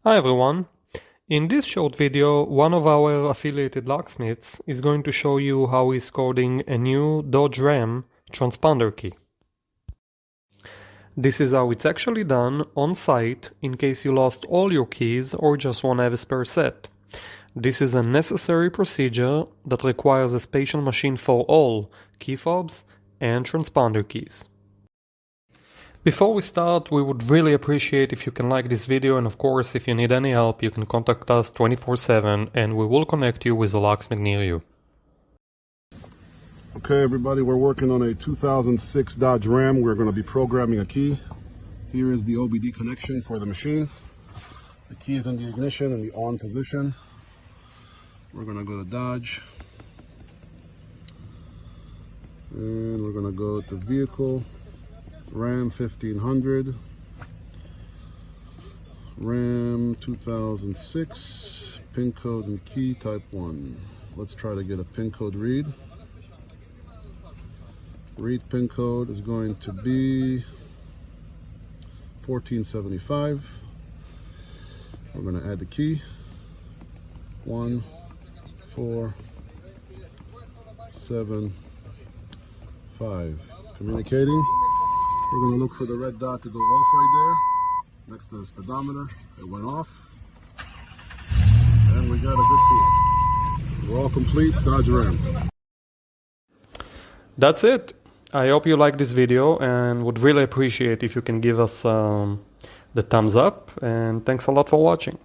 Hi everyone! In this short video, one of our affiliated locksmiths is going to show you how he's coding a new Dodge Ram transponder key. This is how it's actually done on site in case you lost all your keys or just want to have a spare set. This is a necessary procedure that requires a special machine for all key fobs and transponder keys. Before we start, we would really appreciate if you can like this video, and of course if you need any help you can contact us 24/7 and we will connect you with a locksmith near you. Okay everybody, we're working on a 2006 Dodge Ram. We're going to be programming a key. Here is the OBD connection for the machine. The key is in the ignition in the on position. We're going to go to Dodge. And we're going to go to Vehicle. Ram 1500, Ram 2006, pin code and key type 1. Let's try to get a pin code read. Read pin code is going to be 1475. We're going to add the key. 1 4 7 5. Communicating. We're going to look for the red dot to go off right there, next to the speedometer. It went off. And we got a good key. We're all complete, Dodge Ram. That's it. I hope you like this video and would really appreciate if you can give us the thumbs up, and thanks a lot for watching.